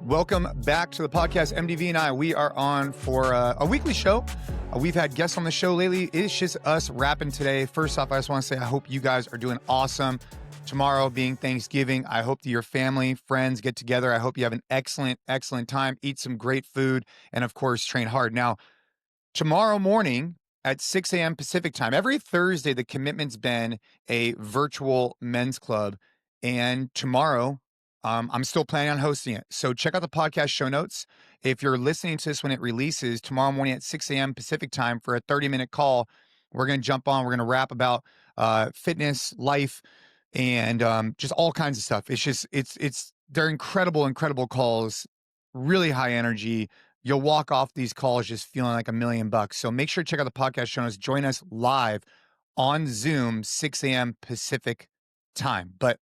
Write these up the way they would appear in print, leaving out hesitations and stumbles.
Welcome back to the podcast. MDV and I, we are on for a weekly show. We've had guests on the show lately. It's just us rapping today. First off, I just want to say I hope you guys are doing awesome. Tomorrow being Thanksgiving, I hope that your family, friends get together. I hope you have an excellent, excellent time. Eat some great food and, of course, train hard. Now, tomorrow morning at 6 a.m. Pacific time, every Thursday, the commitment's been a virtual men's club. And tomorrow, I'm still planning on hosting it. So check out the podcast show notes. If you're listening to this when it releases, tomorrow morning at 6 a.m. Pacific time for a 30-minute call, we're going to jump on. We're going to rap about fitness, life, and just all kinds of stuff. They're incredible, incredible calls, really high energy. You'll walk off these calls just feeling like $1 million. So make sure to check out the podcast show notes. Join us live on Zoom, 6 a.m. Pacific time. But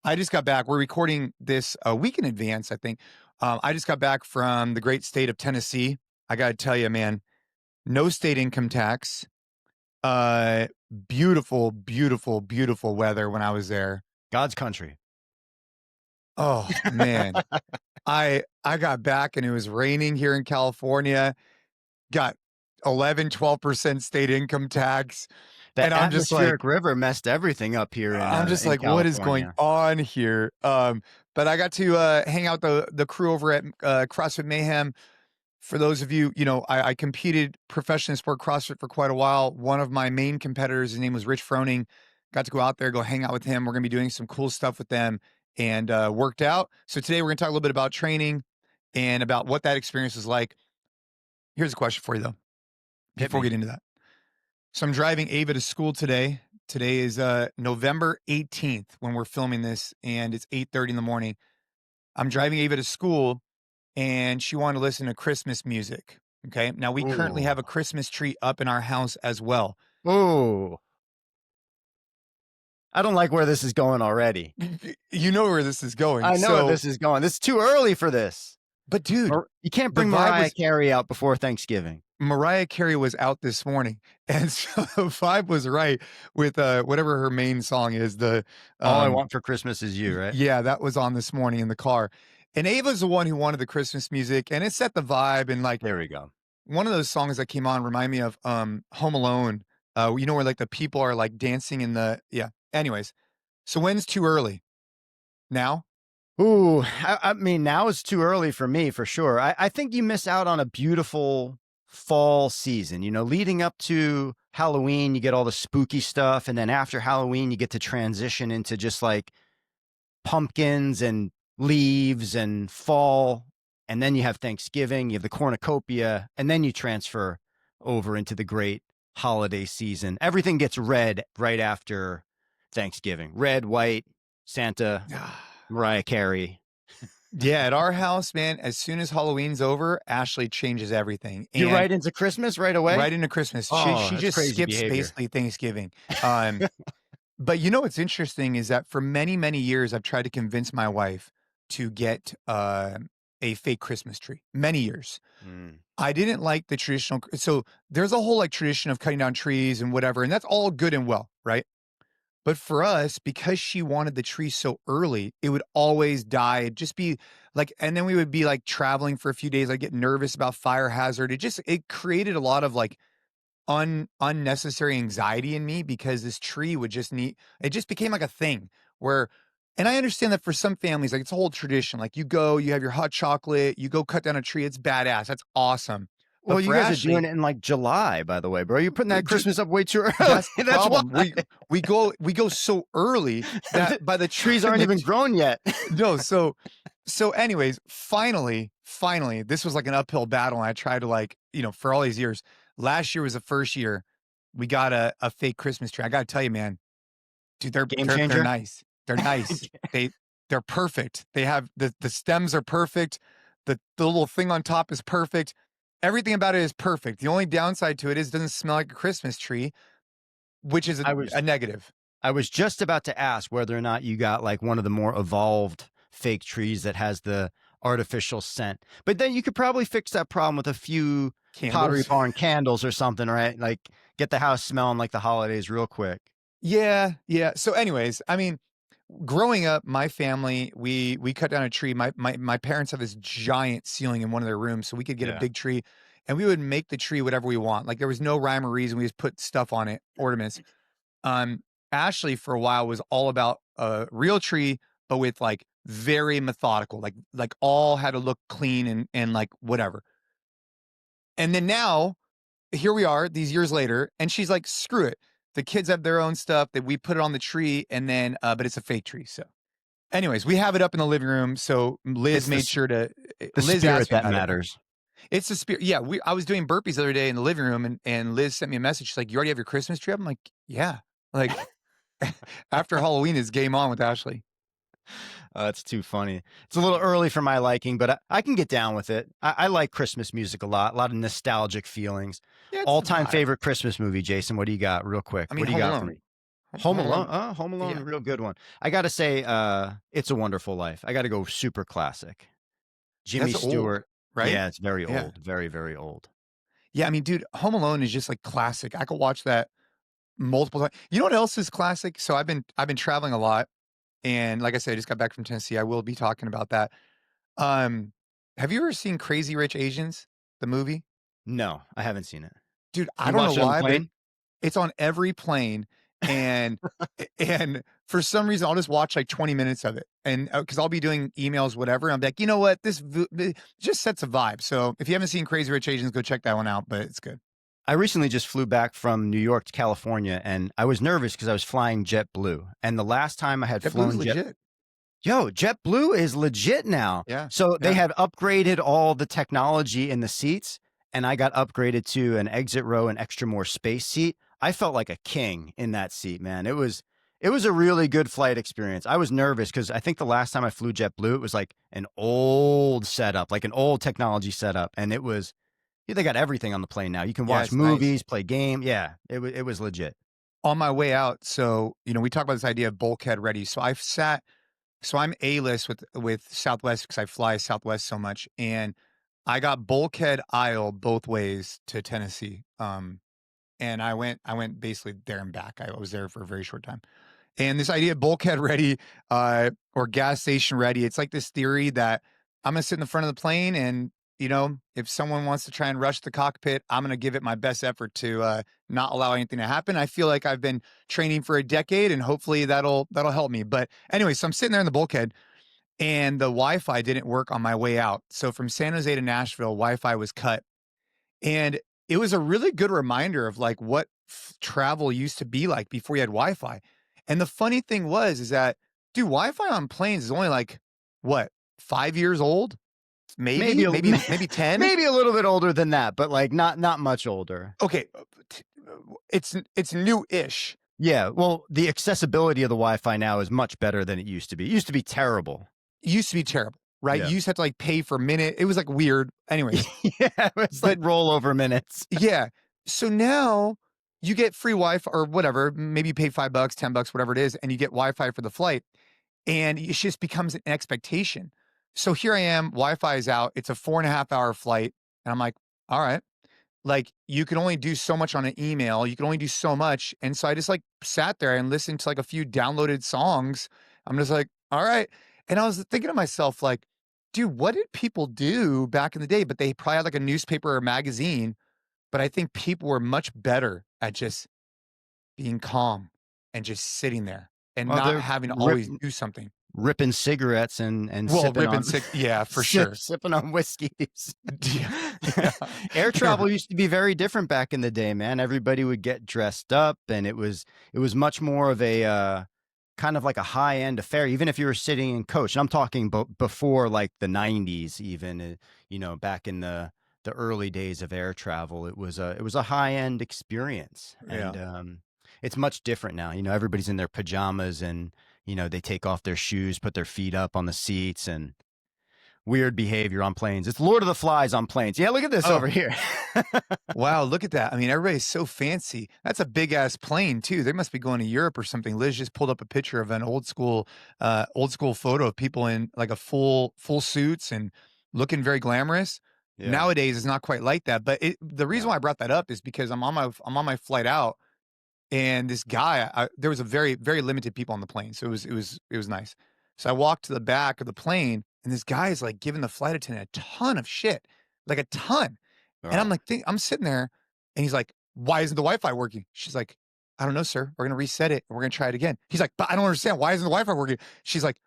I just got back. We're recording this a week in advance, I think. I just got back from the great state of Tennessee. I got to tell you, man, no state income tax. Beautiful, beautiful, beautiful weather when I was there. God's country. Oh, man. I got back and it was raining here in California. Got 12% state income tax. That I'm just atmospheric river messed everything up here. I'm just like, what is going on here? But I got to hang out the crew over at CrossFit Mayhem. For those of you, I competed professionally in sport CrossFit for quite a while. One of my main competitors, his name was Rich Froning. Got to go out there, go hang out with him. We're going to be doing some cool stuff with them and worked out. So today we're going to talk a little bit about training and about what that experience is like. Here's a question for you, though, before we get into that. So I'm driving Ava to school today. Today is November 18th when we're filming this, and it's 8:30 in the morning. I'm driving Ava to school, and she wanted to listen to Christmas music. Okay. Now, we currently have a Christmas tree up in our house as well. Oh, I don't like where this is going already. You know where this is going. I know where this is going. This is too early for this. But, dude, you can't bring Mariah Carey out before Thanksgiving. Mariah Carey was out this morning, and so the vibe was right with whatever her main song is. All I Want for Christmas Is You, right? Yeah, that was on this morning in the car. And Ava's the one who wanted the Christmas music, and it set the vibe. And like, there we go. One of those songs that came on remind me of Home Alone. Where like the people are like dancing in the Anyways, so when's too early? Now? Ooh, I mean, now is too early for me, for sure. I think you miss out on a beautiful fall season. Leading up to Halloween, you get all the spooky stuff. And then after Halloween, you get to transition into just like pumpkins and leaves and fall. And then you have Thanksgiving, you have the cornucopia, and then you transfer over into the great holiday season. Everything gets red right after Thanksgiving. Red, white, Santa, Mariah Carey. Yeah, at our house, man, as soon as Halloween's over, Ashley changes everything. You're right into Christmas right away? Right into Christmas. She just skips basically Thanksgiving. But what's interesting is that for many, many years, I've tried to convince my wife to get a fake Christmas tree. Many years. I didn't like the traditional. So there's a whole like tradition of cutting down trees and whatever, and that's all good and well, right? But for us, because she wanted the tree so early, it would always die. It'd just be like, and then we would be like traveling for a few days. I'd get nervous about fire hazard. It created a lot of like unnecessary anxiety in me because this tree would it just became like a thing where, and I understand that for some families, like it's a whole tradition. Like you have your hot chocolate, you go cut down a tree. It's badass. That's awesome. Well, you guys are doing it in like July, by the way, bro. You're putting that Christmas up way too early. That's why we go so early that by the trees aren't even grown yet. No, so anyways, finally, this was like an uphill battle, and I tried to for all these years. Last year was the first year we got a fake Christmas tree. I got to tell you, man, dude, they're nice. They're nice. They're perfect. They have the stems are perfect. The little thing on top is perfect. Everything about it is perfect. The only downside to it is it doesn't smell like a Christmas tree, which is a negative. I was just about to ask whether or not you got like one of the more evolved fake trees that has the artificial scent. But then you could probably fix that problem with a few Pottery Barn candles or something, right? Like get the house smelling like the holidays real quick. Yeah. So anyways, I mean, growing up, my family, we cut down a tree. My parents have this giant ceiling in one of their rooms, so we could get a Yeah. big tree, and we would make the tree whatever we want. Like there was no rhyme or reason. We just put stuff on it, ornaments. Um, Ashley for a while was all about a real tree, but with like very methodical, like all had to look clean and like whatever. And then now here we are these years later, and she's like, screw it. The kids have their own stuff that we put it on the tree, and then but it's a fake tree. So anyways, we have it up in the living room. So Liz It's made sure to the Liz spirit asked me that about it. matters. It's the spirit. Yeah, I was doing burpees the other day in the living room, and Liz sent me a message. She's like, "You already have your Christmas tree up?" I'm like, "Yeah." Like after Halloween is game on with Ashley. That's too funny. It's a little early for my liking, but I can get down with it. I like Christmas music a lot of nostalgic feelings. Yeah, it's the All-time vibe. favorite Christmas movie, Jason. What do you got, real quick? I mean, What do you Home got for Alone. me? Home Alone. Home Alone, Yeah. real good one. I got to say, It's a Wonderful Life. I got to go super classic. Jimmy That's old, Stewart. right? Yeah, it's very Yeah. old. Very, very old. Yeah, I mean, dude, Home Alone is just like classic. I could watch that multiple times. You know what else is classic? So I've been traveling a lot, and like I said, I just got back from Tennessee. I will be talking about that. Um, have you ever seen Crazy Rich Asians, the movie? No, I haven't seen it. Dude, I You don't know watch it on the why, but plane? it's on every plane, and and for some reason, I'll just watch like 20 minutes of it, and because I'll be doing emails, whatever. And I'm like, you know what, this just sets a vibe. So if you haven't seen Crazy Rich Asians, go check that one out. But it's good. I recently just flew back from New York to California, and I was nervous because I was flying JetBlue. And the last time I had JetBlue's flown legit. JetBlue is legit now. Yeah, So they yeah. had upgraded all the technology in the seats, and I got upgraded to an exit row and extra more space seat. I felt like a king in that seat, man. It was a really good flight experience. I was nervous because I think the last time I flew JetBlue, it was like an old setup, like an old technology setup, and it was. Yeah, they got everything on the plane now. You can Yeah, watch it's nice. movies, play game. Yeah, it was legit. On my way out, so we talk about this idea of bulkhead ready. So I'm A-list with Southwest because I fly Southwest so much, and I got bulkhead aisle both ways to Tennessee. And I went basically there and back. I was there for a very short time. And this idea of bulkhead ready, or gas station ready, it's like this theory that I'm gonna sit in the front of the plane, and if someone wants to try and rush the cockpit, I'm gonna give it my best effort to not allow anything to happen. I feel like I've been training for a decade, and hopefully that'll help me. But anyway, so I'm sitting there in the bulkhead, and the Wi-Fi didn't work on my way out. So from San Jose to Nashville, Wi-Fi was cut, and it was a really good reminder of like what travel used to be like before you had Wi-Fi. And the funny thing is that, dude, Wi-Fi on planes is only like what, 5 years old? Maybe a- 10. Maybe a little bit older than that, but like not much older. Okay, it's new-ish. Yeah, well, the accessibility of the Wi-Fi now is much better than it used to be. It used to be terrible. It used to be terrible, right? Yeah. You used to have to like pay for a minute. It was like weird. Anyways, Yeah, it's like rollover minutes. yeah. So now you get free Wi-Fi or whatever. Maybe you pay $5, $10, whatever it is, and you get Wi-Fi for the flight. And it just becomes an expectation. So here I am, Wi-Fi is out. It's a 4.5 hour flight. And I'm like, all right, like you can only do so much on an email. You can only do so much. And so I just like sat there and listened to like a few downloaded songs. I'm just like, all right. And I was thinking to myself, like, dude, what did people do back in the day? But they probably had like a newspaper or a magazine. But I think people were much better at just being calm and just sitting there and Well, not they're having to always do something. ripping cigarettes and Well, sipping ripping on sick, yeah, for sure. sipping on whiskeys. Yeah. Air travel used to be very different back in the day, man. Everybody would get dressed up, and it was much more of a kind of like a high end affair. Even if you were sitting in coach, and I'm talking before like the '90s, even back in the early days of air travel, it was a high end experience, and it's much different now. Everybody's in their pajamas, and they take off their shoes, put their feet up on the seats, and weird behavior on planes. It's Lord of the Flies on planes. Yeah, look at this over here. Wow, look at that. I mean, everybody's so fancy. That's a big ass plane too. They must be going to Europe or something. Liz just pulled up a picture of an old school photo of people in like a full suits and looking very glamorous. Yeah. Nowadays, it's not quite like that. But the reason why I brought that up is because I'm on my flight out, And this guy, there was a very, very limited people on the plane, so it was nice. So I walked to the back of the plane, and this guy is like giving the flight attendant a ton of shit, like a ton. And I'm Oh, like, I'm sitting there, and he's like, "Why isn't the Wi-Fi working?" She's like, "I don't know, sir. We're gonna reset it, and we're gonna try it again." He's like, "But I don't understand. Why isn't the Wi-Fi working?" She's like,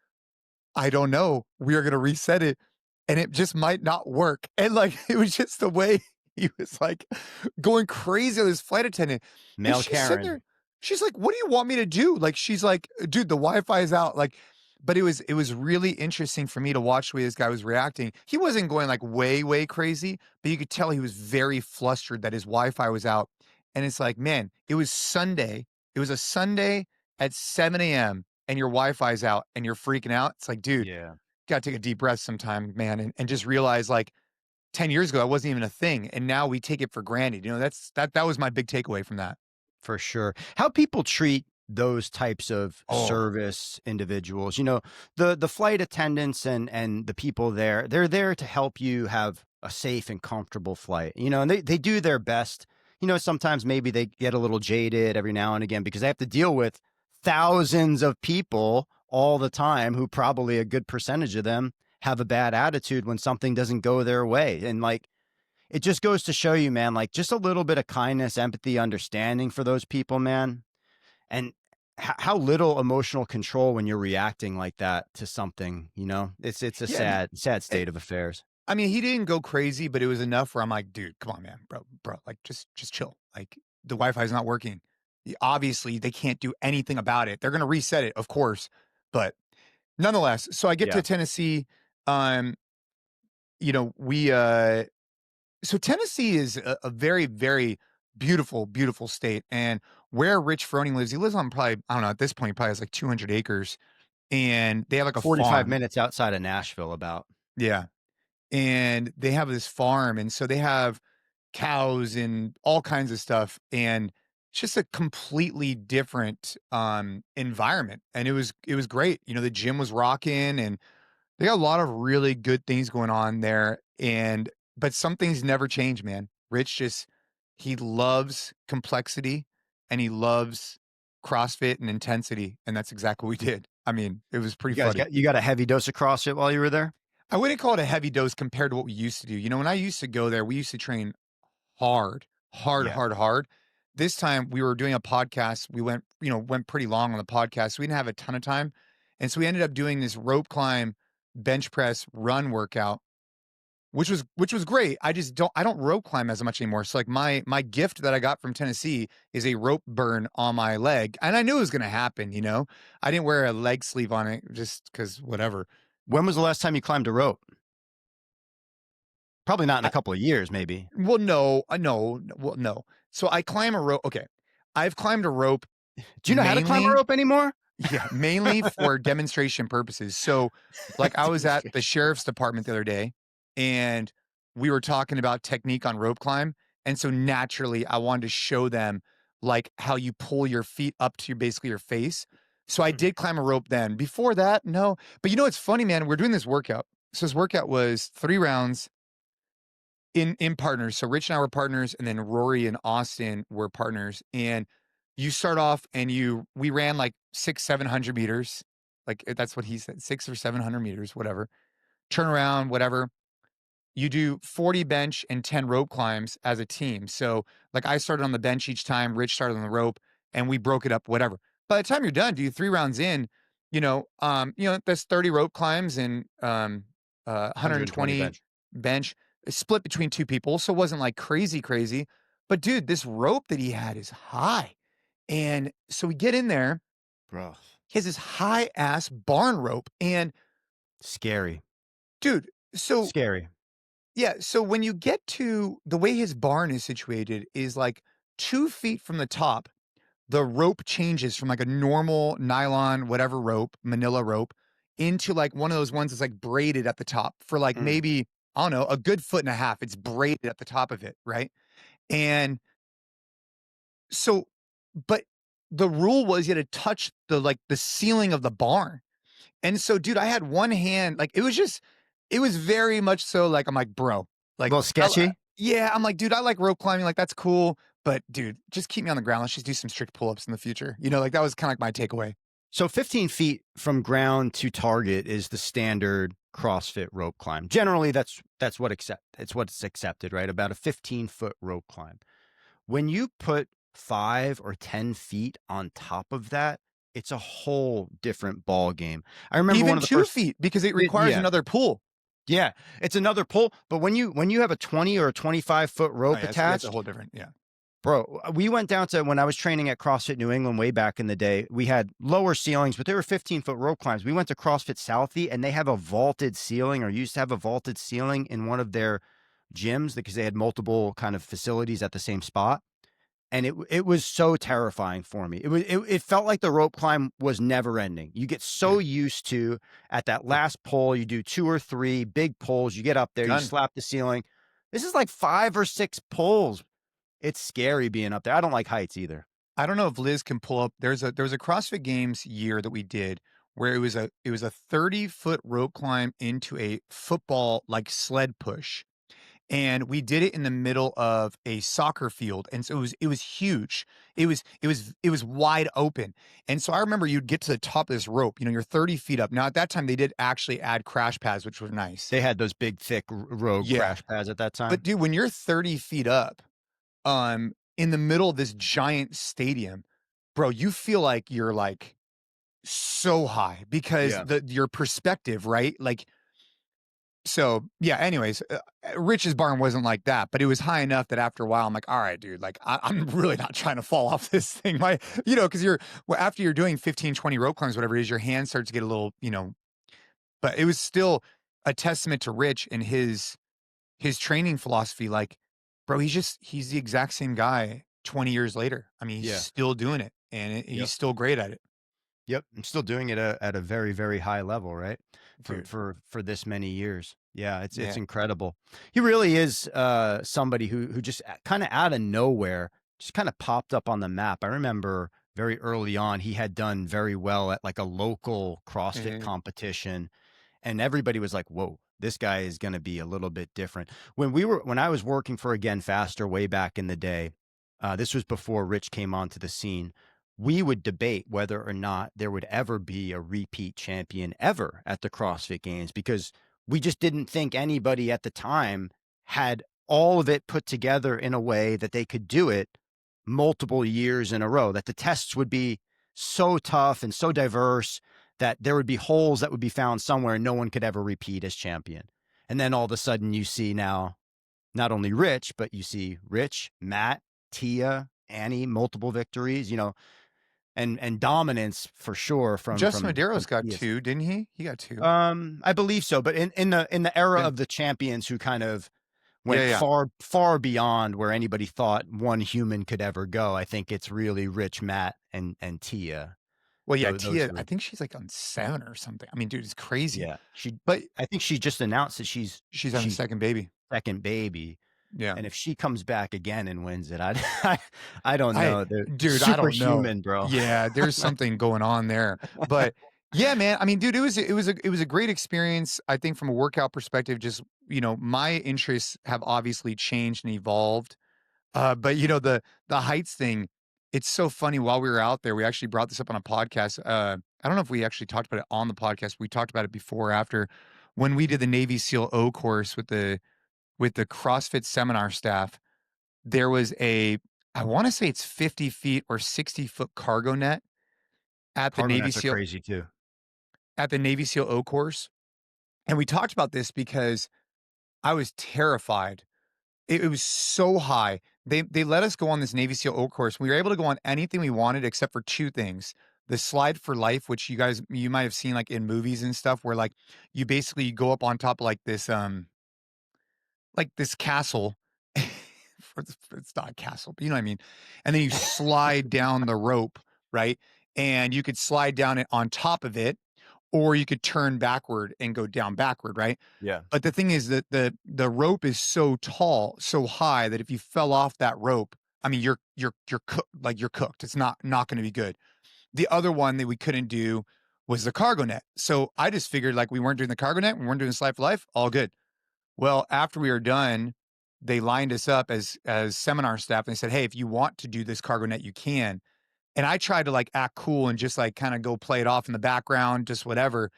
"I don't know. We are gonna reset it, and it just might not work." And like, it was just the way he was like going crazy with his flight attendant. And male she's sitting Karen. there, she's like, "What do you want me to do?" Like, she's like, "Dude, the Wi-Fi is out." Like, but it was really interesting for me to watch the way this guy was reacting. He wasn't going like way, way crazy, but you could tell he was very flustered that his Wi-Fi was out. And it's like, man, it was Sunday. It was a Sunday at 7 a.m. and your Wi-Fi's out and you're freaking out. It's like, dude, Yeah. gotta take a deep breath sometime, man, and just realize like 10 years ago that wasn't even a thing. And now we take it for granted. You know, that was my big takeaway from that. For sure. How people treat those types of Oh, service individuals, the flight attendants and the people there, they're there to help you have a safe and comfortable flight, and they do their best. Sometimes maybe they get a little jaded every now and again because they have to deal with thousands of people all the time who probably a good percentage of them have a bad attitude when something doesn't go their way. And like, it just goes to show you, man, like just a little bit of kindness, empathy, understanding for those people, man. And how little emotional control when you're reacting like that to something, it's a yeah. sad eh, state of affairs. I mean, he didn't go crazy, but it was enough where I'm like, dude, come on, man, bro, like just chill. Like the Wi-Fi is not working. Obviously, they can't do anything about it. They're gonna reset it, of course, but nonetheless. So I get to Yeah. Tennessee. Um, we so Tennessee is a very, very beautiful, beautiful state. And where Rich Froning lives, he lives on probably, I don't know, at this point, he probably has like 200 acres and they have like a 45 farm. minutes outside of Nashville about. Yeah. And they have this farm. And so they have cows and all kinds of stuff. And it's just a completely different environment. And it was great. You know, the gym was rocking and they got a lot of really good things going on there, but some things never change, man. Rich just he loves complexity and he loves CrossFit and intensity, and that's exactly what we did. I mean, it was pretty funny. You got a heavy dose of CrossFit while you were there? I wouldn't call it a heavy dose compared to what we used to do. You know, when I used to go there, we used to train hard, hard, Yeah. hard, hard. This time we were doing a podcast. We went pretty long on the podcast. So we didn't have a ton of time. And so we ended up doing this rope climb, bench press, run workout, which was great. I don't rope climb as much anymore. So like my gift that I got from Tennessee is a rope burn on my leg. And I knew it was gonna happen, you know. I didn't wear a leg sleeve on it just because whatever. When was the last time you climbed a rope? Probably not in a I, couple of years, maybe. well, no, well, no. So I climb a rope. Okay. I've climbed a rope Do you know how to climb a mainly, rope anymore? yeah, mainly for demonstration purposes. So like I was at the sheriff's department the other day and we were talking about technique on rope climb. And so naturally I wanted to show them like how you pull your feet up to basically your face. So I Mhm. did climb a rope then. Before that, no. But you know, it's funny, man. We're doing this workout. So this workout was 3 rounds in partners. So Rich and I were partners, and then Rory and Austin were partners. And you start off and we ran like 700 meters. Like that's what he said, 600 or 700 meters, whatever. Turn around, whatever. You do 40 bench and 10 rope climbs as a team. So like I started on the bench each time, Rich started on the rope, and we broke it up, whatever. By the time you're done, do 3 rounds in, that's 30 rope climbs and 120 120 bench. bench split between two people. So it wasn't like crazy, crazy. But dude, this rope that he had is high. And so we get in there, Bro. he has this high ass barn rope. And Scary. dude, so Scary. yeah, so when you get to the way his barn is situated is like 2 feet from the top, the rope changes from like a normal nylon, whatever rope, manila rope, into like one of those ones that's like braided at the top for like Mm. maybe, I don't know, a good foot and a half. It's braided at the top of it, right? And so, but the rule was you had to touch the ceiling of the barn. And so, dude, I had one hand, like it was very much so like I'm like, bro, A like little sketchy. yeah, I'm like, dude, I like rope climbing, like that's cool. But dude, just keep me on the ground. Let's just do some strict pull-ups in the future. Like that was kind of like my takeaway. So 15 feet from ground to target is the standard CrossFit rope climb. Generally, that's what's accepted, right? About a 15-foot rope climb. When you put 5 or 10 feet on top of that, it's a whole different ball game. I remember Even one of the 2 feet, because it requires yeah, another pull. yeah, it's another pull. But when you have a 20 or a 25-foot Oh, rope yeah, that's a attached, whole different, yeah. bro, we went down to when I was training at CrossFit New England way back in the day. We had lower ceilings, but they were 15-foot rope climbs. We went to CrossFit Southie, and they have a vaulted ceiling, or used to have a vaulted ceiling in one of their gyms because they had multiple kind of facilities at the same spot. And it was so terrifying for me. It felt like the rope climb was never ending. You get so Dude, used to at that last pull, you do 2 or 3 big pulls, you get up there, you done. slap the ceiling. This is like 5 or 6 pulls. It's scary being up there. I don't like heights either. I don't know if Liz can pull up. There was a CrossFit Games year that we did where it was a 30-foot rope climb into a football like sled push. And we did it in the middle of a soccer field, and so it was huge. It was wide open, and so I remember you'd get to the top of this rope. You're 30 feet up. Now at that time they did actually add crash pads, which were nice. They had those big, thick rogue Yeah, crash pads at that time. but dude, when you're 30 feet up, in the middle of this giant stadium, bro, you feel like you're like so high because Yeah. your perspective, right? Like. So yeah, anyways, Rich's barn wasn't like that, but it was high enough that after a while, I'm like, all right, dude, like I'm really not trying to fall off this thing. Cause after you're doing 15, 20 rope climbs, whatever it is, your hands start to get a little, but it was still a testament to Rich and his training philosophy. Like, bro, he's the exact same guy 20 years later. I mean, he's Yeah. still doing it and Yep. he's still great at it. Yep. I'm still doing it at a very, very high level, right? Dude. For this many years. Yeah, it's Yeah. incredible. He really is somebody who just kind of out of nowhere just kind of popped up on the map. I remember very early on he had done very well at like a local CrossFit Mhm. competition, and everybody was like, "Whoa, this guy is going to be a little bit different." When I was working for Again Faster way back in the day, this was before Rich came onto the scene. We would debate whether or not there would ever be a repeat champion ever at the CrossFit Games because we just didn't think anybody at the time had all of it put together in a way that they could do it multiple years in a row, that the tests would be so tough and so diverse that there would be holes that would be found somewhere and no one could ever repeat as champion. And then all of a sudden you see now not only Rich, but you see Rich, Matt, Tia, Annie, multiple victories, and dominance for sure Justin from Medeiros got Tia's. 2, didn't he? He got 2. I believe so, but in the era Yeah. of the champions who kind of went Yeah. far beyond where anybody thought one human could ever go, I think it's really Rich, Matt, and Tia. Well, yeah, Those Tia, I three. think she's like on 7 or something. I mean, dude, it's crazy. Yeah, But I think she just announced that she's she's having a second baby. second baby, Yeah. and if she comes back again and wins it, I don't know. They're Dude, I don't know. superhuman, bro. Yeah, there's something going on there. But yeah, man, I mean, dude, it was a great experience. I think from a workout perspective, just, my interests have obviously changed and evolved. But the heights thing, it's so funny. While we were out there, we actually brought this up on a podcast. I don't know if we actually talked about it on the podcast. We talked about it before or after when we did the Navy SEAL O course with the CrossFit seminar staff. There was I want to say it's 50 feet or 60-foot cargo net at the Cargo Navy nets are SEAL crazy too. O course. And we talked about this because I was terrified. It was so high. They let us go on this Navy SEAL O course. We were able to go on anything we wanted except for 2 things. The slide for life, which you might have seen like in movies and stuff, where like you basically go up on top of like this castle. It's not a castle, but you know what I mean. And then you slide down the rope, right? And you could slide down it on top of it, or you could turn backward and go down backward, right? Yeah. But the thing is that the rope is so tall, so high that if you fell off that rope, I mean, you're cooked. Like you're cooked. It's not going to be good. The other one that we couldn't do was the cargo net. So I just figured like we weren't doing the cargo net, we weren't doing slide for life, all good. Well, after we were done, they lined us up as seminar staff and they said, "Hey, if you want to do this cargo net, you can." And I tried to like act cool and just like kind of go play it off in the background, just whatever.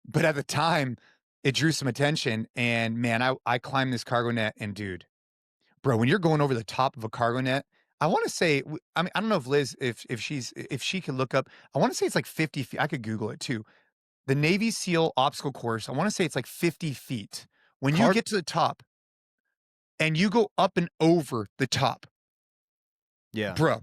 But at the time, it drew some attention. And man, I climbed this cargo net and dude, bro, when you're going over the top of a cargo net, I want to say, I mean, I don't know if Liz, if she can look up, I want to say it's like 50 feet. I could Google it too. The Navy SEAL obstacle course, I want to say it's like 50 feet. When you Car- get to the top and you go up and over the top, yeah. bro,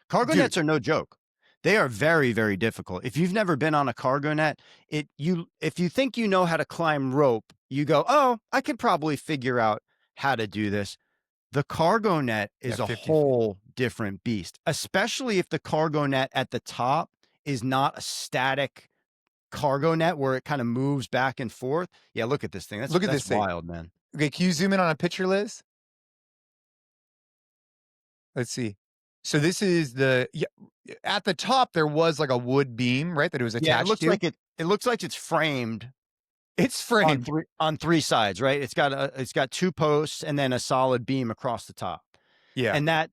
Cargo dude, nets are no joke. They are very, very difficult. If you've never been on a cargo net, if you think you know how to climb rope, you go, "Oh, I could probably figure out how to do this." The cargo net yeah, is a 50 feet. whole different beast, especially if the cargo net at the top is not a static cargo net where it kind of moves back and forth. Yeah, look at this thing. Look at That's this thing. wild, man. Okay, can you zoom in on a picture, Liz? Let's see. So this is at the top there was like a wood beam, right? That it was Yeah, attached to. it looks like it's framed It's on framed. three sides, right? It's got two posts and then a solid beam across the top. Yeah. And that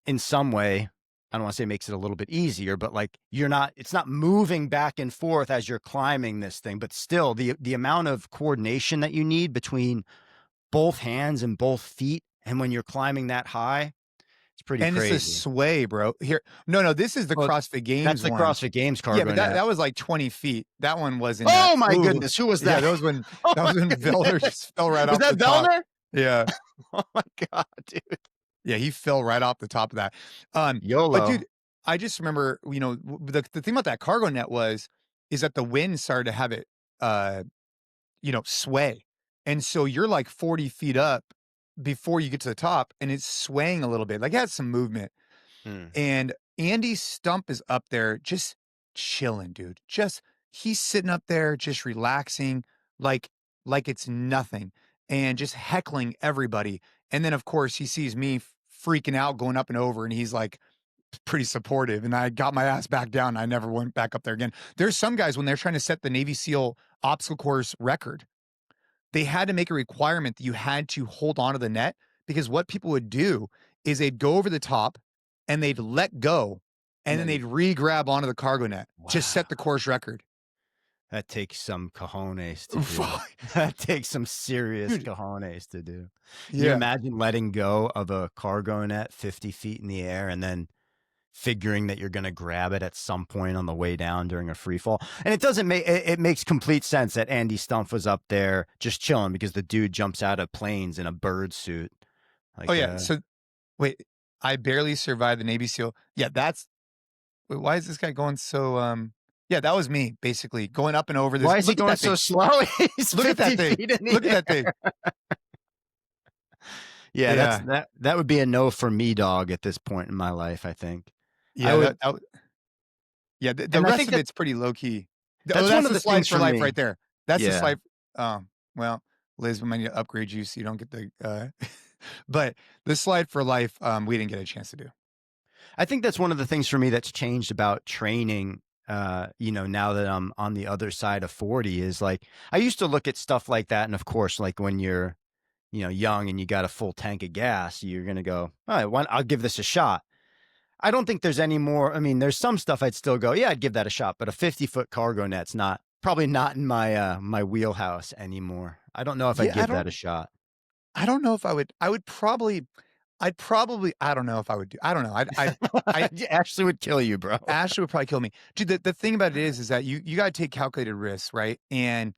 in some way, I don't want to say makes it a little bit easier, but like it's not moving back and forth as you're climbing this thing, but still the amount of coordination that you need between both hands and both feet. And when you're climbing that high, it's pretty And it's a crazy. sway, bro. Here, no, this is the Well, CrossFit that's Games the one. CrossFit Games Yeah, cargo but net. that was like 20 feet. That one wasn't. Oh my Ooh, goodness, who was yeah, that? that was when Vellner just fell right Was off the that top. Vellner? Yeah, Oh my god, dude. yeah, he fell right off the top of that. But YOLO. dude, I just remember, the thing about that cargo net is that the wind started to have it, uh, sway, and so you're like 40 feet up before you get to the top, and it's swaying a little bit. Like it has some movement. Hmm. And Andy Stump is up there just chilling, dude. Just he's sitting up there just relaxing like it's nothing and just heckling everybody. And then of course he sees me freaking out going up and over and he's like pretty supportive and I got my ass back down. And I never went back up there again. There's some guys when they're trying to set the Navy SEAL obstacle course record, they had to make a requirement that you had to hold on to the net because what people would do is they'd go over the top and they'd let go And and then then they'd re-grab onto the cargo net to set the wow. course record. That takes some cojones to do. Fuck. That takes some serious Dude, cojones to do. Can you yeah. imagine letting go of a cargo net 50 feet in the air and then figuring that you're going to grab it at some point on the way down during a free fall? And it doesn't make it makes complete sense that Andy Stumpf was up there just chilling because the dude jumps out of planes in a bird suit. Oh Like yeah. So wait, I barely survived the Navy SEAL. Yeah, wait, why is this guy going so yeah, that was me basically going up and over this. why is he Look at going that so thing. slow? He's Look at 50 that thing. feet in the Look at air. that thing. Yeah, Yeah. that would be a no for me, dog, at this point in my life, I think. I Yeah, would, yeah, the and I rest think of it's pretty low key. Oh, that's one that's of the the slide things for for life me. right there. That's the Yeah. slide. Well, Liz, we might need to upgrade you so you don't get the. But the slide for life, we didn't get a chance to do. I think that's one of the things for me that's changed about training. Now that I'm on the other side of 40 is like, I used to look at stuff like that. And of course, like when you're, young and you got a full tank of gas, you're going to go, all right, I'll give this a shot. I don't think there's any more. I mean, there's some stuff I'd still go, yeah, I'd give that a shot, but a 50-foot cargo net's probably not in my wheelhouse anymore. I don't know if I'd Yeah, give that a shot. I don't know if I would. I'd probably. I don't know if I would do. I don't know. I Ashley would kill you, bro. Ashley would probably kill me. Dude, the thing about it is that you got to take calculated risks, right? And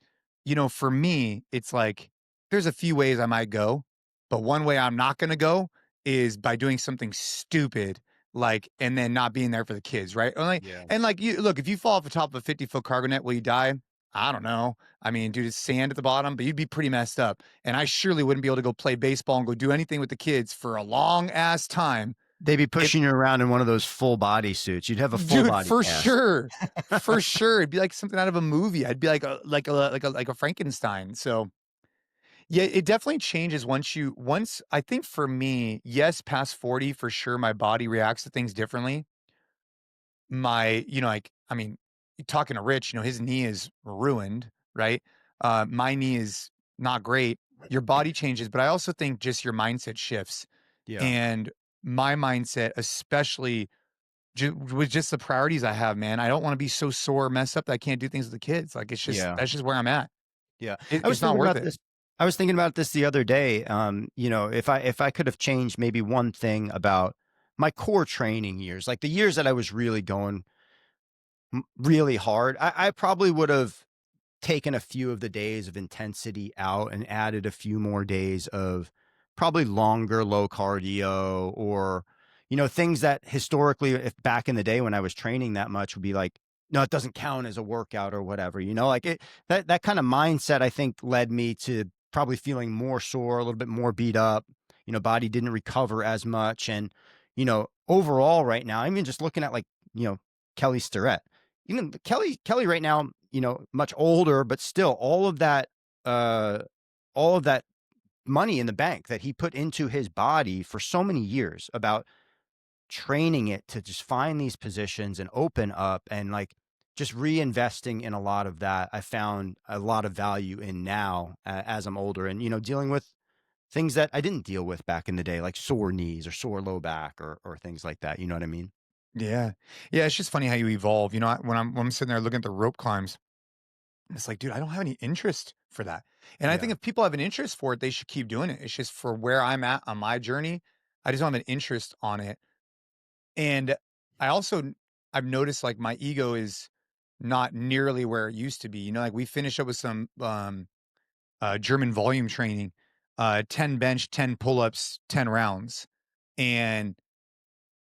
for me, it's like there's a few ways I might go, but one way I'm not going to go is by doing something stupid, like and then not being there for the kids, right? Yeah. And like you look, if you fall off the top of a 50-foot cargo net, will you die? I don't know. I mean, dude, it's sand at the bottom, but you'd be pretty messed up. And I surely wouldn't be able to go play baseball and go do anything with the kids for a long ass time. They'd be pushing you around in one of those full body suits. You'd have a full Dude, body for cast. sure, for sure, it'd be like something out of a movie. I'd be like a Frankenstein. So yeah, it definitely changes once. I think for me, yes, past 40 for sure, my body reacts to things differently. Like I mean, talking to Rich, his knee is ruined, right? My knee is not great. your body changes, but I also think just your mindset shifts. Yeah. And my mindset, especially with just the priorities I have, man. I don't want to be so sore, messed up that I can't do things with the kids. Like Yeah. that's just where I'm at. Yeah. It, I was it's not thinking worth about it. this. I was thinking about this the other day. If I could have changed maybe one thing about my core training years, like the years that I was really going really hard, I probably would have taken a few of the days of intensity out and added a few more days of probably longer low cardio, or things that historically, if back in the day when I was training that much, would be like, no, it doesn't count as a workout or whatever, like that kind of mindset, I think, led me to probably feeling more sore, a little bit more beat up. Body didn't recover as much. And overall right now, I'm even just looking at, like, Kelly Starrett, even Kelly right now, much older, but still uh, all of that money in the bank that he put into his body for so many years, about training it to just find these positions and open up, and like just reinvesting in a lot of that. I found a lot of value in now, as I'm older, and, dealing with things that I didn't deal with back in the day, like sore knees or sore low back, or things like that. You know what I mean? Yeah. Yeah. It's just funny how you evolve. When I'm sitting there looking at the rope climbs, it's like, dude, I don't have any interest for that. And I Yeah. think if people have an interest for it, they should keep doing it. It's just for where I'm at on my journey. I just don't have an interest on it. And I also, I've noticed like my ego is not nearly where it used to be. Like we finished up with some, German volume training, 10 bench, 10 pull-ups, 10 rounds. And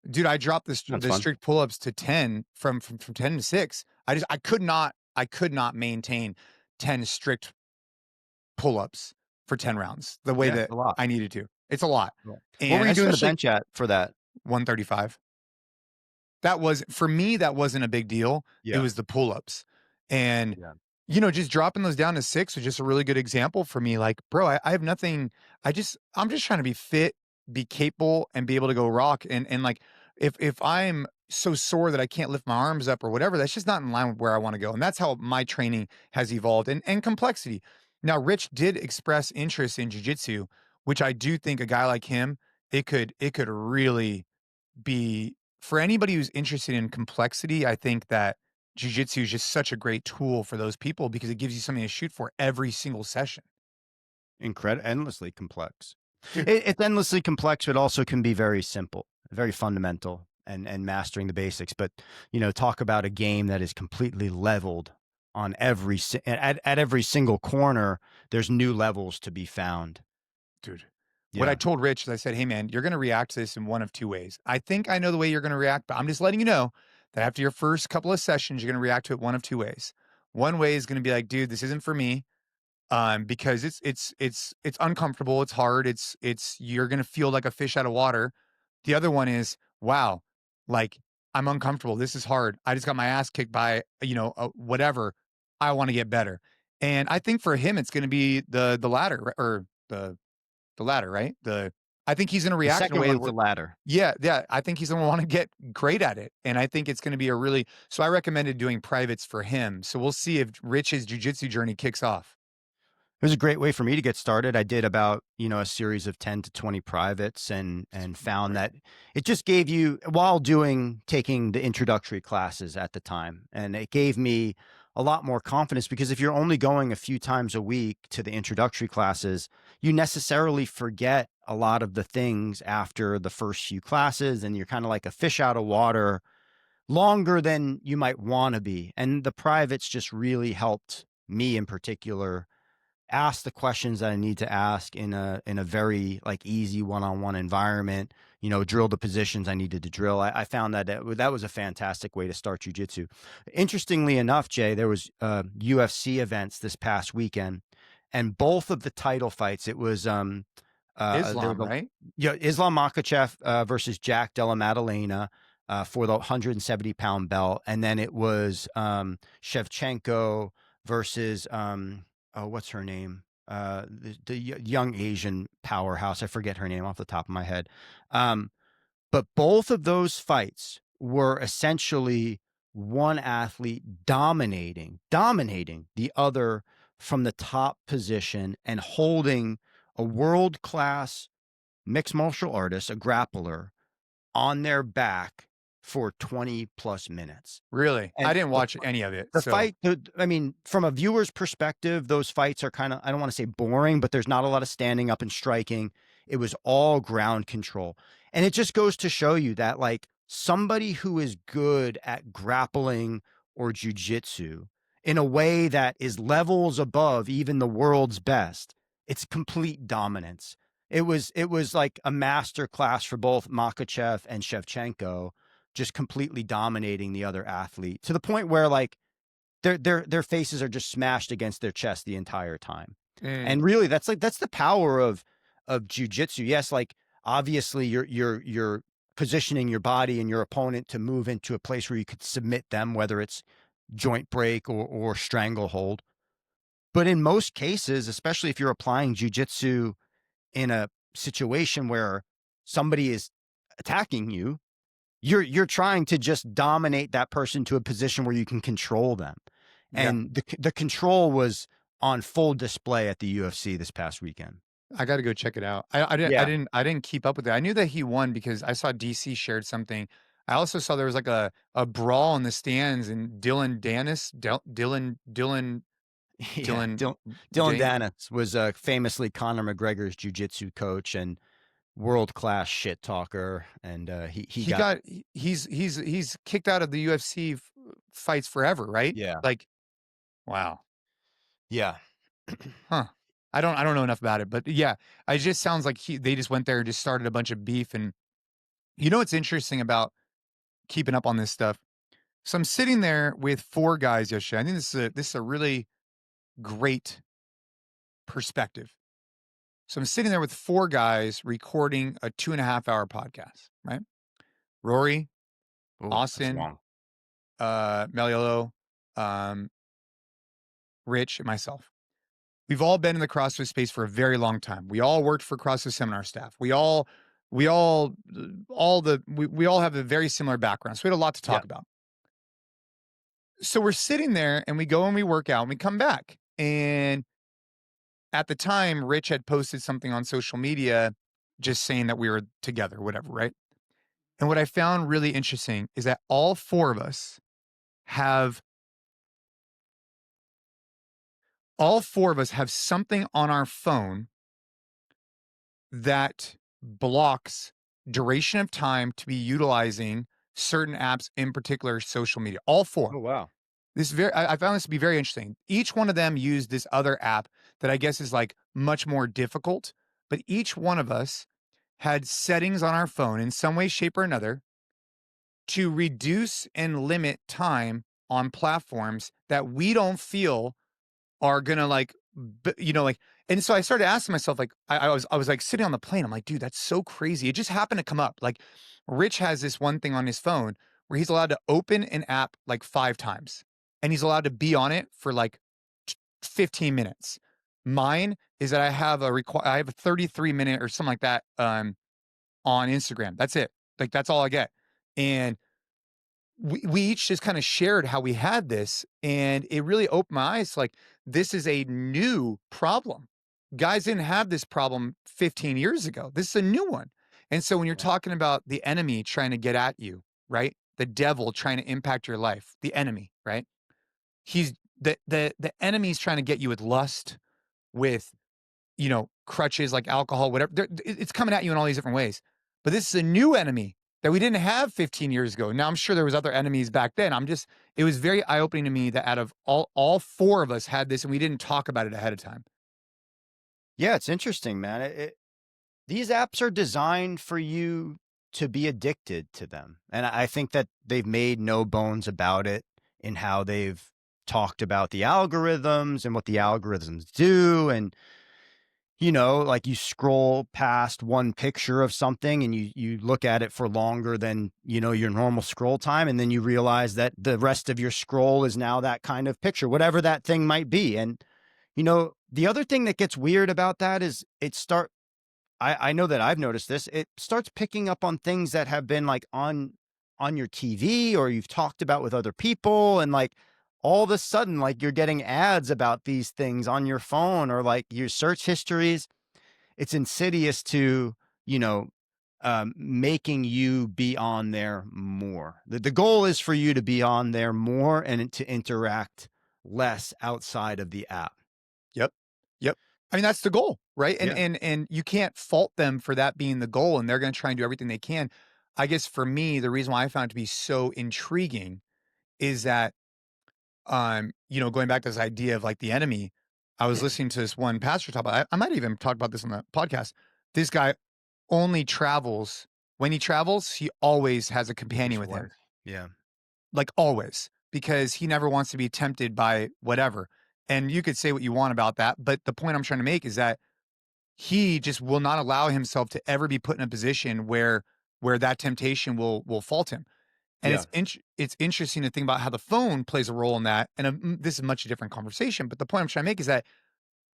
dude, I dropped That's the fun. strict pull-ups to 10 from 10 to 6. I could not maintain 10 strict pull-ups for 10 rounds the way Yeah, that a lot. I needed to. It's a lot. Yeah. What were And you doing the especially bench at for that? 135. That was for me, that wasn't a big deal. It Yeah. was the pull-ups. And, Yeah. just dropping those down to 6 was just a really good example for me. Like, bro, I have nothing. I'm just trying to be fit, be capable, and be able to go rock. And like, if I'm so sore that I can't lift my arms up or whatever, that's just not in line with where I want to go. And that's how my training has evolved, and complexity. Now, Rich did express interest in jujitsu, which I do think a guy like him, it could really be for anybody who's interested in complexity. I think that jujitsu is just such a great tool for those people because it gives you something to shoot for every single session. Endlessly complex. Dude, It's endlessly complex, but also can be very simple, very fundamental, and mastering the basics. But, talk about a game that is completely leveled on at every single corner. There's new levels to be found. dude. What I Yeah. told Rich is I said, "Hey man, you're going to react to this in one of two ways. I think I know the way you're going to react, but I'm just letting you know that after your first couple of sessions, you're going to react to it one of two ways. One way is going to be like, dude, this isn't for me. Because it's uncomfortable, it's hard, it's you're gonna feel like a fish out of water. The other one is, wow, like I'm uncomfortable. This is hard. I just got my ass kicked by whatever. I want to get better, and I think for him it's gonna be the latter, or the latter, right? I think he's gonna The react in a second way one's where the ladder. yeah, yeah. I think he's gonna want to get great at it, and I think it's gonna be a really. So I recommended doing privates for him. So we'll see if Rich's jujitsu journey kicks off. It was a great way for me to get started. I did about, a series of 10 to 20 privates, and found Great. that it just gave you, while taking the introductory classes at the time, and it gave me a lot more confidence, because if you're only going a few times a week to the introductory classes, you necessarily forget a lot of the things after the first few classes, and you're kind of like a fish out of water longer than you might want to be. And the privates just really helped me in particular ask the questions that I need to ask in a very like easy one-on-one environment, drill the positions I needed to drill. I found that was a fantastic way to start jujitsu. Interestingly enough, Jay, there was UFC events this past weekend, and both of the title fights, it was there Islam, was right? Islam Makhachev versus Jack Della Maddalena for the 170-pound belt, and then it was Shevchenko versus oh, what's her name? The young Asian powerhouse. I forget her name off the top of my head. But both of those fights were essentially one athlete dominating the other from the top position and holding a world-class mixed martial artist, a grappler, on their back for 20 plus minutes. Really? I And didn't watch any of it. the So fight, I mean, from a viewer's perspective, those fights are kind of, I don't want to say boring, but there's not a lot of standing up and striking. It was all ground control. And it just goes to show you that, like, somebody who is good at grappling or jujitsu in a way that is levels above even the world's best, it's complete dominance. It was like a master class for both Makachev and Shevchenko, just completely dominating the other athlete to the point where, like, their faces are just smashed against their chest the entire time. mm, And really, that's the power of jujitsu. Yes, like, obviously you're positioning your body and your opponent to move into a place where you could submit them, whether it's joint break or stranglehold. But in most cases, especially if you're applying jujitsu in a situation where somebody is attacking you, you're trying to just dominate that person to a position where you can control them. yeah, And the control was on full display at the UFC this past weekend. I got to go check it out. Yeah. I didn't keep up with it. I knew that he won because I saw DC shared something. I also saw there was like a brawl in the stands, and Yeah. Dylan Dylan Jane. Danis was famously Conor McGregor's jiu-jitsu coach and world-class shit talker. And he He got, got he's kicked out of the UFC fights forever, right? yeah. Like, wow. Yeah. Huh. I don't know enough about it, but yeah, it just sounds like they just went there and just started a bunch of beef. And you know what's interesting about keeping up on this stuff? So I'm sitting there with 4 guys yesterday. I think this is a really great perspective. So I'm sitting there with 4 guys recording a 2.5-hour podcast, right? Rory, Oh, that's Austin, long. Meliolo, um, Rich, and myself. We've all been in the CrossFit space for a very long time. We all worked for CrossFit seminar staff. We all we all have a very similar background. So we had a lot to Yeah. talk about. So we're sitting there and we go and we work out and we come back. And at the time, Rich had posted something on social media just saying that we were together, whatever, right? And what I found really interesting is that have all 4 of us have something on our phone that blocks duration of time to be utilizing certain apps, in particular social media. All 4. Oh, wow. I found this to be very interesting. Each one of them used this other app that I guess is like much more difficult, but each one of us had settings on our phone in some way, shape, or another to reduce and limit time on platforms that we don't feel are gonna like, like. And so I started asking myself, like, I was like sitting on the plane. I'm like, dude, that's so crazy. It just happened to come up. Like, Rich has this one thing on his phone where he's allowed to open an app like 5 times, and he's allowed to be on it for like 15 minutes. Mine is that I have a 33-minute or something like that on Instagram. That's it. Like, that's all I get. And we each just kind of shared how we had this, and it really opened my eyes to, like, this is a new problem. Guys didn't have this problem 15 years ago. This is a new one. And so when you're Yeah. talking about the enemy trying to get at you, right? The devil trying to impact your life, the enemy, right? He's the enemy's trying to get you with lust, with, crutches like alcohol, whatever. It's coming at you in all these different ways. But this is a new enemy that we didn't have 15 years ago. Now I'm sure there was other enemies back then. It was very eye-opening to me that out of all 4 of us had this and we didn't talk about it ahead of time. Yeah, it's interesting, man. These apps are designed for you to be addicted to them. And I think that they've made no bones about it in how they've talked about the algorithms and what the algorithms do. And, like, you scroll past one picture of something and you look at it for longer than, your normal scroll time. And then you realize that the rest of your scroll is now that kind of picture, whatever that thing might be. And, the other thing that gets weird about that is I know that I've noticed this. It starts picking up on things that have been like on your TV or you've talked about with other people. And, like, all of a sudden, like you're getting ads about these things on your phone or like your search histories. It's insidious to, you know, making you be on there more. The goal is for you to be on there more and to interact less outside of the app. Yep. Yep. I mean, that's the goal, right? And Yeah. and you can't fault them for that being the goal, and they're going to try and do everything they can. I guess for me, the reason why I found it to be so intriguing is that going back to this idea of like the enemy, I was listening to this one pastor talk about I might even talk about this on the podcast. This guy only travels when he travels, he always has a companion His with him. wife. Yeah. Like always, because he never wants to be tempted by whatever. And you could say what you want about that, but the point I'm trying to make is that he just will not allow himself to ever be put in a position where that temptation will fault him. And Yeah. it's interesting to think about how the phone plays a role in that. And this is a much different conversation, but the point I'm trying to make is that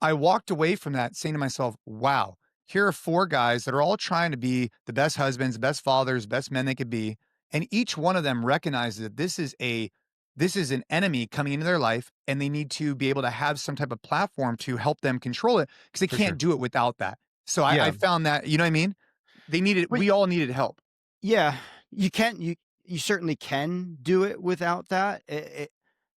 I walked away from that saying to myself, wow, here are four guys that are all trying to be the best husbands, the best fathers, best men they could be. And each one of them recognizes that this is an enemy coming into their life, and they need to be able to have some type of platform to help them control it because they For can't sure. do it without that. So I Yeah. found that, you know what I mean? But We all needed help. yeah, you certainly can do it without that.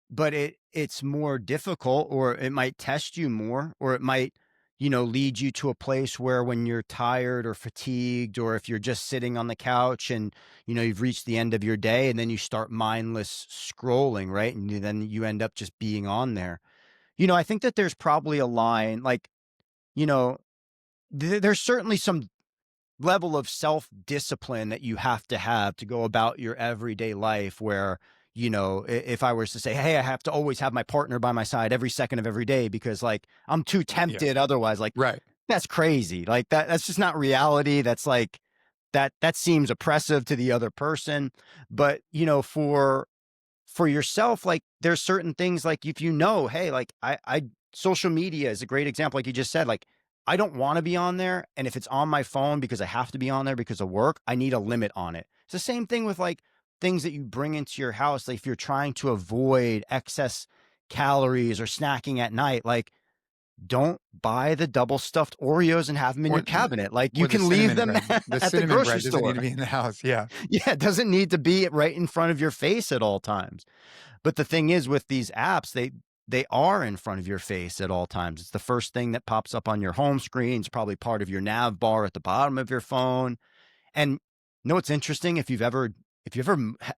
But it's more difficult, or it might test you more, or it might, lead you to a place where when you're tired or fatigued, or if you're just sitting on the couch and, you've reached the end of your day and then you start mindless scrolling, right? And then you end up just being on there. I think that there's probably a line like, you know, there's certainly some level of self-discipline that you have to go about your everyday life where, if I was to say, hey, I have to always have my partner by my side every second of every day because like I'm too Yeah. tempted otherwise, like Right. that's crazy. Like that's just not reality. That's like that seems oppressive to the other person. But, for yourself, like there's certain things like if hey, like I social media is a great example, like you just said, like I don't want to be on there. And if it's on my phone because I have to be on there because of work, I need a limit on it. It's the same thing with like things that you bring into your house. Like if you're trying to avoid excess calories or snacking at night, like don't buy the double stuffed Oreos and have them in Or your cabinet. Like you or the can leave cinnamon them bread. The at the cinnamon grocery bread doesn't need store. to be in the house. Yeah. Yeah, it doesn't need to be right in front of your face at all times. But the thing is with these apps, they are in front of your face at all times. It's the first thing that pops up on your home screen. It's probably part of your nav bar at the bottom of your phone. And what's interesting? If you ever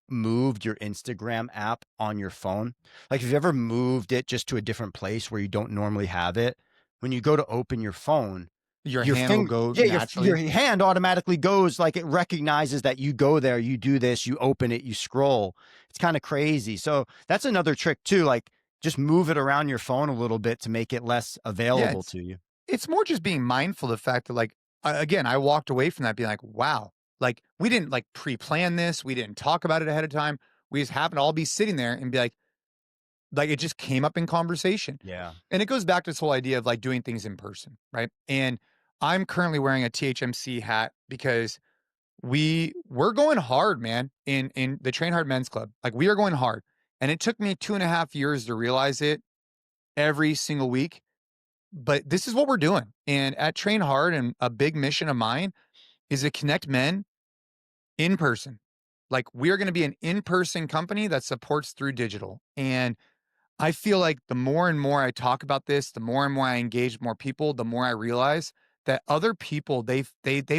moved your Instagram app on your phone, like if you ever moved it just to a different place where you don't normally have it, when you go to open your phone, Your your hand will finger, go yeah, your naturally. hand automatically goes, like it recognizes that you go there, you do this, you open it, you scroll. It's kind of crazy. So that's another trick too. Like just move it around your phone a little bit to make it less Yeah, available to you. it's more just being mindful of the fact that like again, I walked away from that being like, wow, like we didn't like pre-plan this, we didn't talk about it ahead of time. We just happened to all be sitting there and be like it just came up in conversation. Yeah. And it goes back to this whole idea of like doing things in person, right? And I'm currently wearing a THMC hat because we're going hard, man, in the Train Hard Men's Club. Like we are going hard. And it took me 2.5 years to realize it every single week. But this is what we're doing. And at Train Hard, and a big mission of mine is to connect men in person. Like we are going to be an in-person company that supports through digital. And I feel like the more and more I talk about this, the more and more I engage with more people, the more I realize that other people they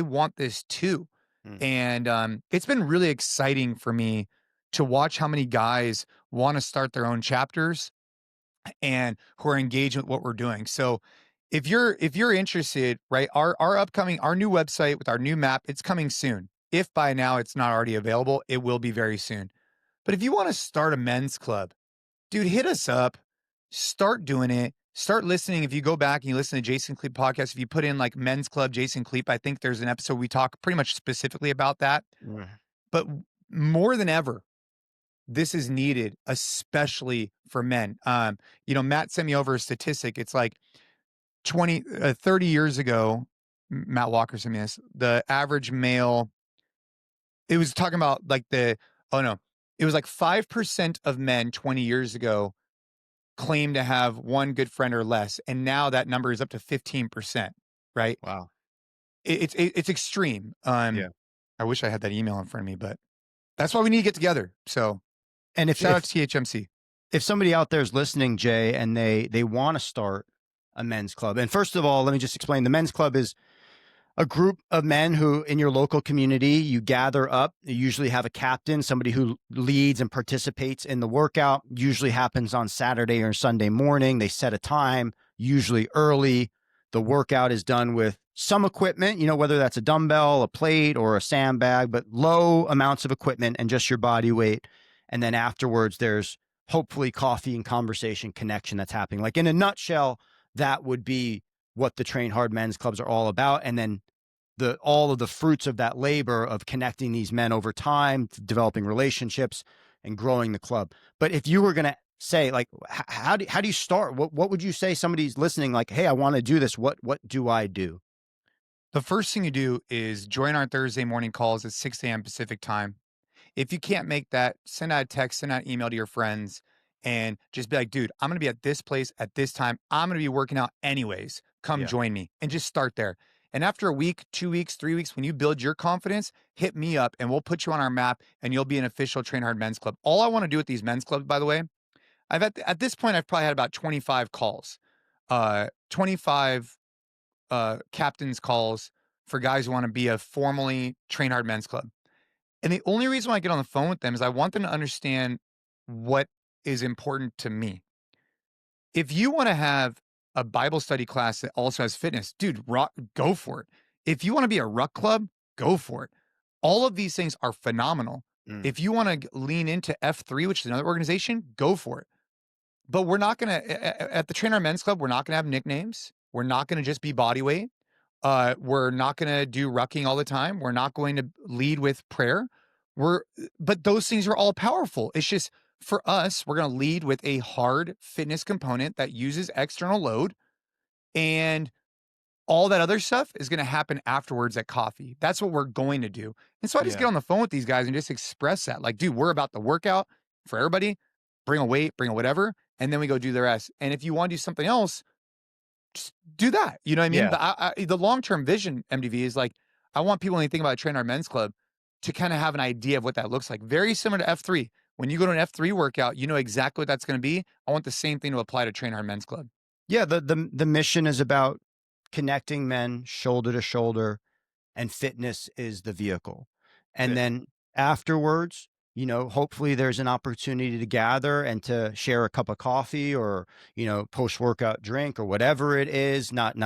want this too. Mm. And it's been really exciting for me to watch how many guys want to start their own chapters and who are engaged with what we're doing. So if you're interested, right, our new website with our new map, it's coming soon. If by now it's not already available, it will be very soon. But if you want to start a men's club, dude, hit us up. Start doing it. Start listening. If you go back and you listen to Jason Cleep podcast, if you put in like men's club Jason Cleep, I think there's an episode we talk pretty much specifically about that. Mm. But more than ever, this is needed, especially for men. Matt sent me over a statistic. It's like 30 years ago, Matt Walker sent me this, the average male, it was talking about like oh no, it was like 5% of men 20 years ago claim to have one good friend or less, and now that number is up to 15%, right? Wow. It's extreme. Yeah. I wish I had that email in front of me, but that's why we need to get together. So And shout out to THMC. if somebody out there is listening, Jay, and they want to start a men's club, and first of all, let me just explain: the men's club is a group of men who, in your local community, you gather up. You usually have a captain, somebody who leads and participates in the workout. Usually happens on Saturday or Sunday morning. They set a time, usually early. The workout is done with some equipment, whether that's a dumbbell, a plate, or a sandbag, but low amounts of equipment and just your body weight. And then afterwards, there's hopefully coffee and conversation connection that's happening. Like, in a nutshell, that would be what the Train Hard men's clubs are all about. And then all of the fruits of that labor of connecting these men over time, developing relationships and growing the club. But if you were going to say, like, how do you start? What would you say somebody's listening, like, hey, I want to do this. What do I do? The first thing you do is join our Thursday morning calls at 6 a.m. Pacific time. If you can't make that, send out a text, send out an email to your friends, and just be like, dude, I'm going to be at this place at this time. I'm going to be working out anyways. Come Yeah. join me, and just start there. And after a week, 2 weeks, 3 weeks, when you build your confidence, hit me up and we'll put you on our map and you'll be an official Train Hard men's club. All I want to do with these men's clubs, by the way, at this point, I've probably had about 25 calls, 25 captain's calls for guys who want to be a formally Train Hard men's club. And the only reason why I get on the phone with them is I want them to understand what is important to me. If you want to have a Bible study class that also has fitness, dude, go for it. If you want to be a ruck club, go for it. All of these things are phenomenal. If you want to lean into F3, which is another organization, go for it. But we're not going to, at the Train Hard men's club, we're not going to have nicknames. We're not going to just be body weight. We're not going to do rucking all the time. We're not going to lead with prayer. But those things are all powerful. It's just, for us, we're going to lead with a hard fitness component that uses external load, and all that other stuff is going to happen afterwards at coffee. That's what we're going to do. And so I just get on the phone with these guys and just express that. Like, dude, we're about the workout for everybody. Bring a weight, bring a whatever, and then we go do the rest. And if you want to do something else, just do that. You know what I mean? Yeah. The long-term vision, MDV, is like, I want people, when they think about Train Our Men's Club, to kind of have an idea of what that looks like. Very similar to F3. When you go to an F3 workout, you know exactly what that's going to be. I want the same thing to apply to Train Our Men's Club. Yeah. The mission is about connecting men shoulder to shoulder, and fitness is the vehicle. And then afterwards, hopefully there's an opportunity to gather and to share a cup of coffee or, post-workout drink or whatever it is, not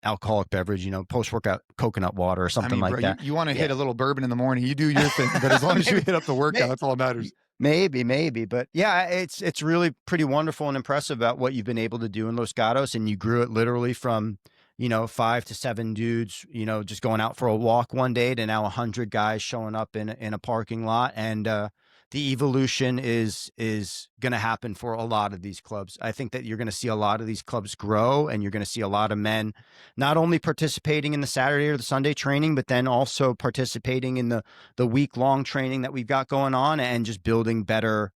alcoholic beverage, post-workout coconut water or something like that. You want to hit a little bourbon in the morning, you do your thing, but as long as you hit up the workout, that's all that matters. Maybe. But yeah, it's really pretty wonderful and impressive about what you've been able to do in Los Gatos. And you grew it literally from, 5 to 7 dudes, just going out for a walk one day to now 100 guys showing up in a parking lot. And the evolution is going to happen for a lot of these clubs. I think that you're going to see a lot of these clubs grow, and you're going to see a lot of men not only participating in the Saturday or the Sunday training, but then also participating in the week-long training that we've got going on, and just building better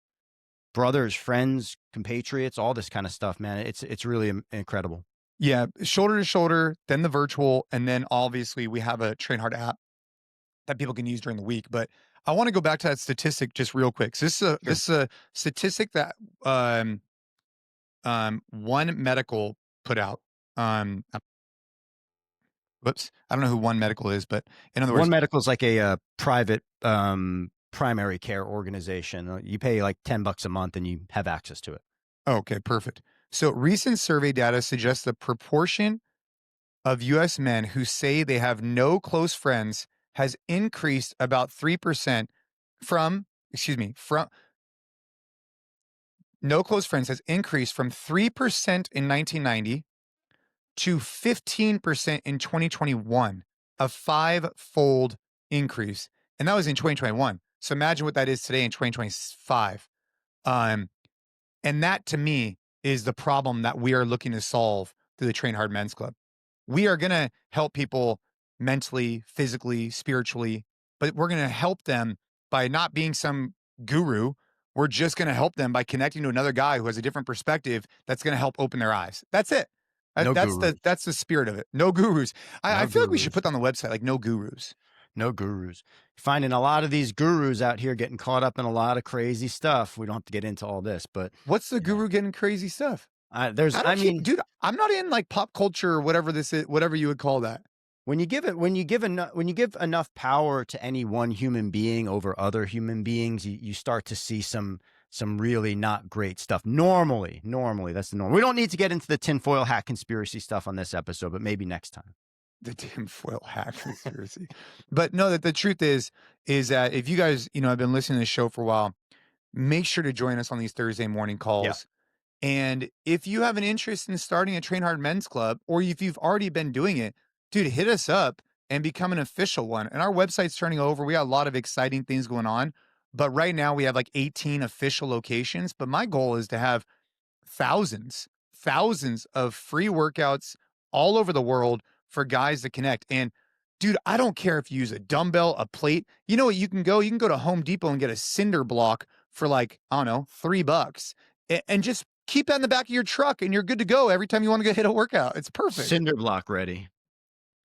brothers, friends, compatriots, all this kind of stuff, man. It's really incredible. Yeah, shoulder to shoulder, then the virtual, and then obviously we have a Train Hard app that people can use during the week. But I want to go back to that statistic just real quick. So this is a statistic that One Medical put out. Whoops, I don't know who One Medical is, but in other words, One Medical is like a private primary care organization. You pay like $10 a month and you have access to it. Okay, perfect. So recent survey data suggests the proportion of U.S. men who say they have no close friends has increased about 3% from no close friends has increased from 3% in 1990 to 15% in 2021, a 5-fold increase. And that was in 2021. So imagine what that is today in 2025. And that, to me, is the problem that we are looking to solve through the Train Hard Men's Club. We are going to help people mentally, physically, spiritually, but we're going to help them by not being some guru. We're just going to help them by connecting to another guy who has a different perspective that's going to help open their eyes. That's it. That's the spirit of it. No gurus. I feel like we should put on the website, like no gurus. No gurus. Finding a lot of these gurus out here getting caught up in a lot of crazy stuff. We don't have to get into all this, but what's the guru getting crazy stuff? Dude, I'm not in like pop culture or whatever this is, whatever you would call that. When you give enough power to any one human being over other human beings, you start to see some really not great stuff. Normally, that's the norm. We don't need to get into the tinfoil hat conspiracy stuff on this episode, but maybe next time. The tinfoil hat conspiracy. But no, that the truth is that if you guys, have been listening to this show for a while, make sure to join us on these Thursday morning calls. Yeah. And if you have an interest in starting a Train Hard Men's Club, or if you've already been doing it, dude, hit us up and become an official one. And our website's turning over. We got a lot of exciting things going on. But right now we have like 18 official locations. But my goal is to have thousands of free workouts all over the world for guys to connect. And dude, I don't care if you use a dumbbell, a plate. You know what? You can go to Home Depot and get a cinder block for like, I don't know, $3 and just keep that in the back of your truck and you're good to go every time you want to go hit a workout. It's perfect. Cinder block ready.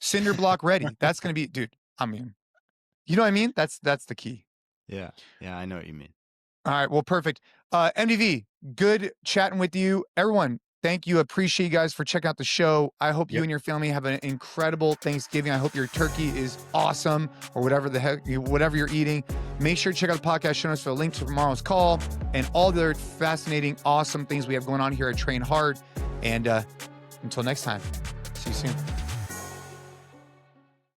Cinder block ready. That's going to be, dude, I mean, you know what I mean? That's the key. Yeah. Yeah. I know what you mean. All right. Well, perfect. MDV, good chatting with you. Everyone, thank you. Appreciate you guys for checking out the show. I hope you and your family have an incredible Thanksgiving. I hope your turkey is awesome or whatever you're eating. Make sure to check out the podcast show notes for a link to tomorrow's call and all the other fascinating, awesome things we have going on here at Train Hard. And until next time, see you soon.